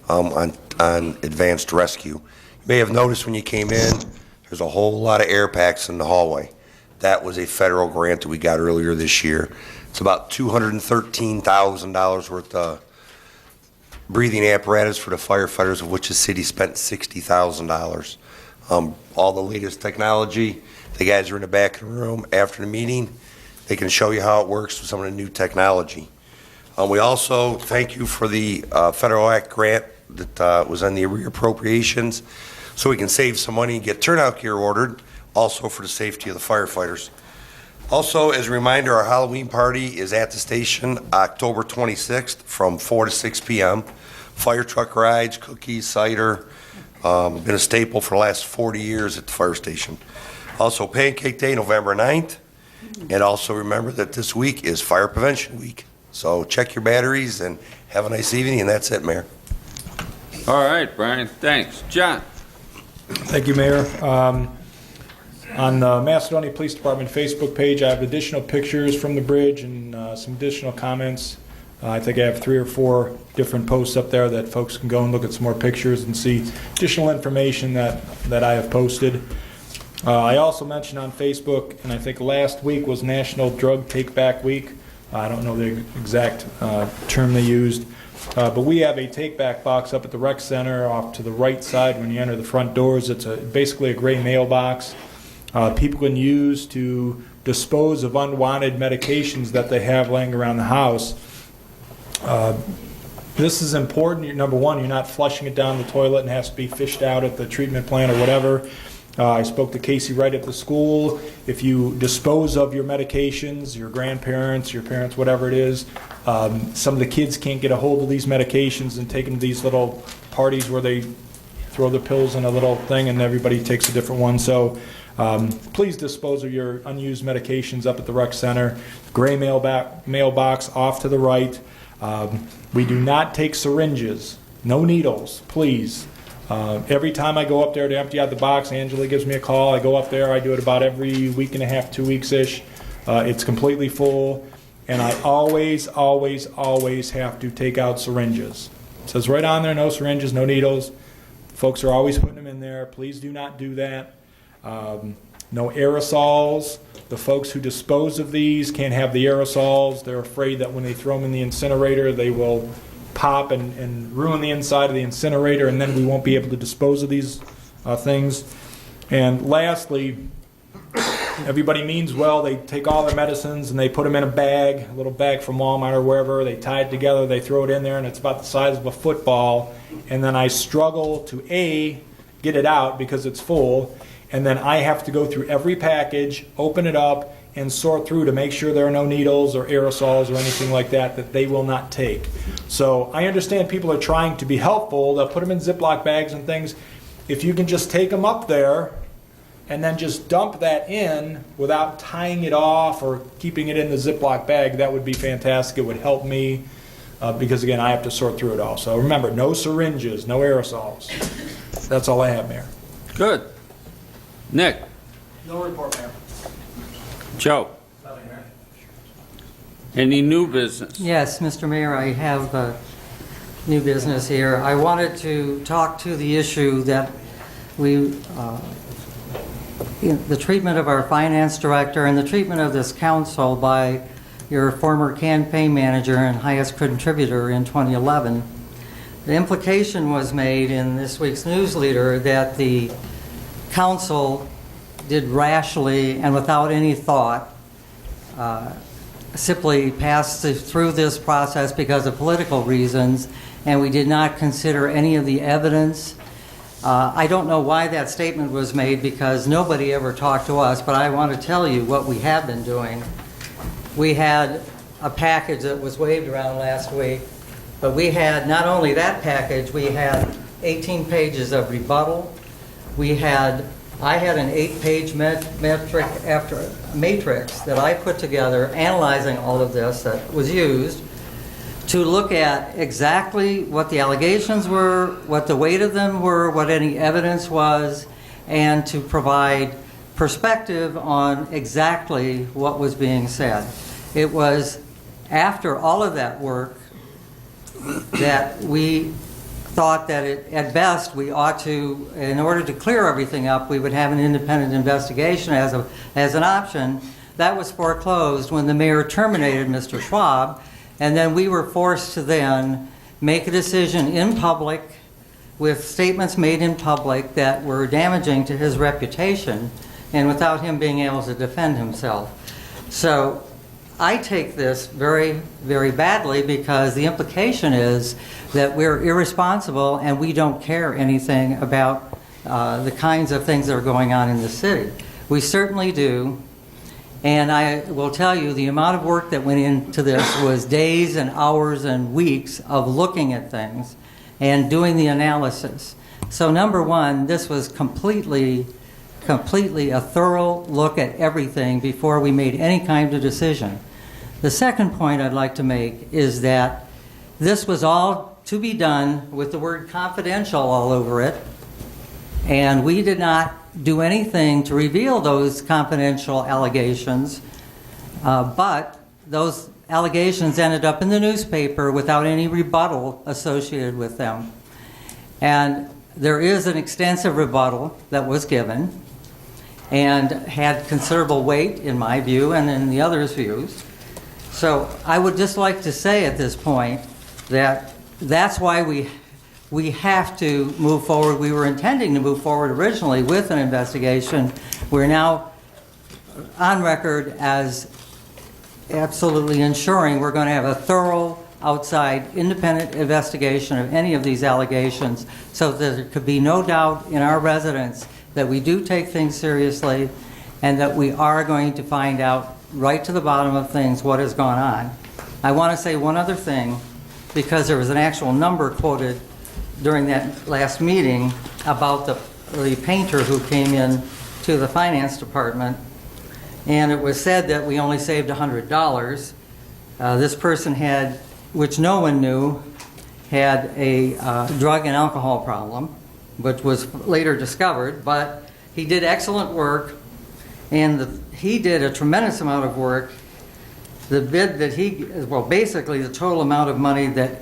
on advanced rescue. You may have noticed when you came in, there's a whole lot of air packs in the hallway. That was a federal grant that we got earlier this year. It's about $213,000 worth of breathing apparatus for the firefighters, of which the city spent $60,000. All the latest technology. The guys are in the back of the room after the meeting. They can show you how it works with some of the new technology. We also thank you for the Federal Act grant that was on the reappropriations, so we can save some money and get turnout gear ordered, also for the safety of the firefighters. Also, as a reminder, our Halloween party is at the station October 26th from 4 to 6 p.m. Fire truck rides, cookies, cider, been a staple for the last 40 years at the fire station. Also, Pancake Day, November 9th. And also remember that this week is Fire Prevention Week. So check your batteries and have a nice evening, and that's it, Mayor. All right, Brian, thanks. John? Thank you, Mayor. On the Macedonia Police Department Facebook page, I have additional pictures from the bridge and some additional comments. I think I have 3 or 4 different posts up there that folks can go and look at some more pictures and see additional information that I have posted. I also mentioned on Facebook, and I think last week was National Drug Take Back Week. I don't know the exact term they used, but we have a take back box up at the rec center off to the right side when you enter the front doors. It's basically a gray mailbox. People can use to dispose of unwanted medications that they have laying around the house. This is important. Number one, you're not flushing it down the toilet and has to be fished out at the treatment plant or whatever. I spoke to Casey right at the school. If you dispose of your medications, your grandparents, your parents, whatever it is, some of the kids can't get a hold of these medications and take them to these little parties where they throw the pills in a little thing and everybody takes a different one. So please dispose of your unused medications up at the rec center. Gray mailbox off to the right. We do not take syringes, no needles, please. Every time I go up there to empty out the box, Angela gives me a call. I go up there. I do it about every week and a half, 2 weeks-ish. It's completely full, and I always, always, always have to take out syringes. It says right on there, no syringes, no needles. Folks are always putting them in there. Please do not do that. No aerosols. The folks who dispose of these can't have the aerosols. They're afraid that when they throw them in the incinerator, they will pop and ruin the inside of the incinerator, and then we won't be able to dispose of these things. And lastly, everybody means well. They take all their medicines and they put them in a bag, a little bag from Walmart or wherever. They tie it together, they throw it in there, and it's about the size of a football. And then I struggle to get it out because it's full. And then I have to go through every package, open it up, and sort through to make sure there are no needles or aerosols or anything like that they will not take. So I understand people are trying to be helpful. They'll put them in Ziploc bags and things. If you can just take them up there and then just dump that in without tying it off or keeping it in the Ziploc bag, that would be fantastic. It would help me because, again, I have to sort through it all. So remember, no syringes, no aerosols. That's all I have, Mayor. Good. Nick? No report, Mayor. Joe? Any new business? Yes, Mr. Mayor, I have new business here. I wanted to talk to the issue that the treatment of our finance director and the treatment of this council by your former campaign manager and highest contributor in 2011. The implication was made in this week's newsletter that the council did rashly and without any thought simply passed through this process because of political reasons, and we did not consider any of the evidence. I don't know why that statement was made because nobody ever talked to us, but I want to tell you what we have been doing. We had a package that was waved around last week, but we had not only that package, we had 18 pages of rebuttal. I had an 8-page matrix that I put together analyzing all of this that was used to look at exactly what the allegations were, what the weight of them were, what any evidence was, and to provide perspective on exactly what was being said. It was after all of that work that we thought that at best we ought to, in order to clear everything up, we would have an independent investigation as an option. That was foreclosed when the mayor terminated Mr. Schwab, and then we were forced to then make a decision in public with statements made in public that were damaging to his reputation and without him being able to defend himself. So I take this very, very badly because the implication is that we're irresponsible and we don't care anything about the kinds of things that are going on in the city. We certainly do. And I will tell you the amount of work that went into this was days and hours and weeks of looking at things and doing the analysis. So number one, this was completely a thorough look at everything before we made any kind of decision. The second point I'd like to make is that this was all to be done with the word confidential all over it, and we did not do anything to reveal those confidential allegations, but those allegations ended up in the newspaper without any rebuttal associated with them. And there is an extensive rebuttal that was given and had considerable weight in my view and in the others' views. So I would just like to say at this point that that's why we have to move forward. We were intending to move forward originally with an investigation. We're now on record as absolutely ensuring we're going to have a thorough outside independent investigation of any of these allegations so that there could be no doubt in our residents that we do take things seriously and that we are going to find out right to the bottom of things what has gone on. I want to say one other thing, because there was an actual number quoted during that last meeting about the painter who came in to the finance department, and it was said that we only saved $100. This person had, which no one knew, had a drug and alcohol problem, which was later discovered, but he did excellent work, and he did a tremendous amount of work. The bid that basically the total amount of money that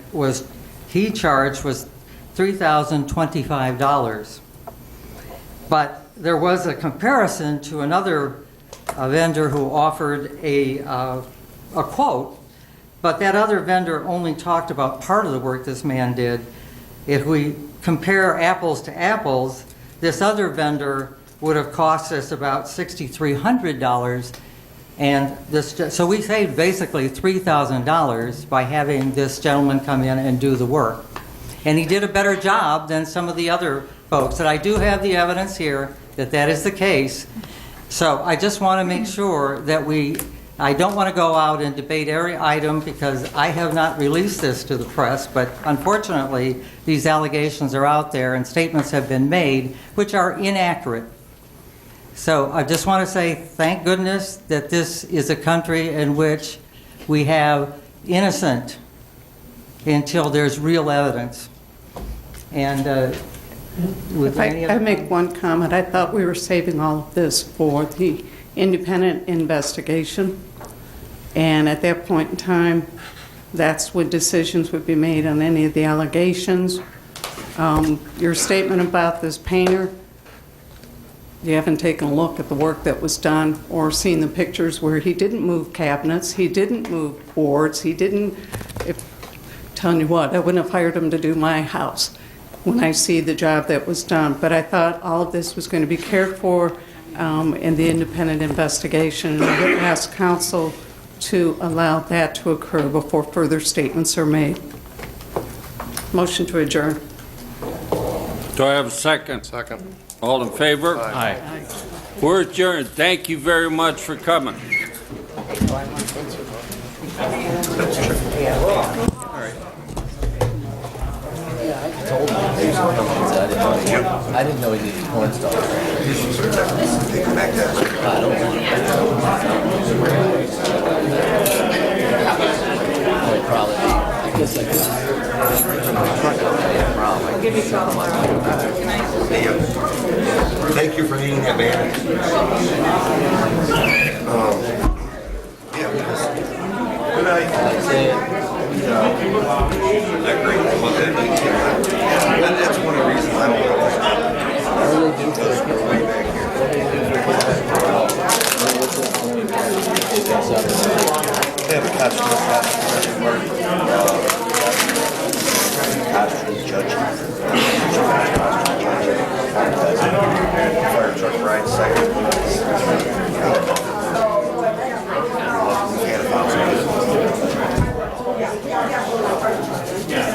he charged was $3,025. But there was a comparison to another vendor who offered a quote, but that other vendor only talked about part of the work this man did. If we compare apples to apples, this other vendor would have cost us about $6,300, and so we saved basically $3,000 by having this gentleman come in and do the work. And he did a better job than some of the other folks. And I do have the evidence here that that is the case. So I just want to make sure that I don't want to go out and debate every item because I have not released this to the press, but unfortunately these allegations are out there and statements have been made which are inaccurate. So I just want to say thank goodness that this is a country in which we have innocent until there's real evidence. And If I make one comment, I thought we were saving all of this for the independent investigation. And at that point in time, that's when decisions would be made on any of the allegations. Your statement about this painter, you haven't taken a look at the work that was done or seen the pictures where he didn't move cabinets, he didn't move boards, telling you what, I wouldn't have hired him to do my house when I see the job that was done. But I thought all of this was going to be cared for in the independent investigation, and I would ask council to allow that to occur before further statements are made. Motion to adjourn. Do I have a second? Second. All in favor? Aye. We're adjourned. Thank you very much for coming. I didn't know he did porn stuff. Probably. I guess I could. I'll give you a call tomorrow. Thank you for needing that banner. Good night. That great. That's one of the reasons I don't know. I really do feel like we're way back here. They have a catch to fire truck ride second. Yeah.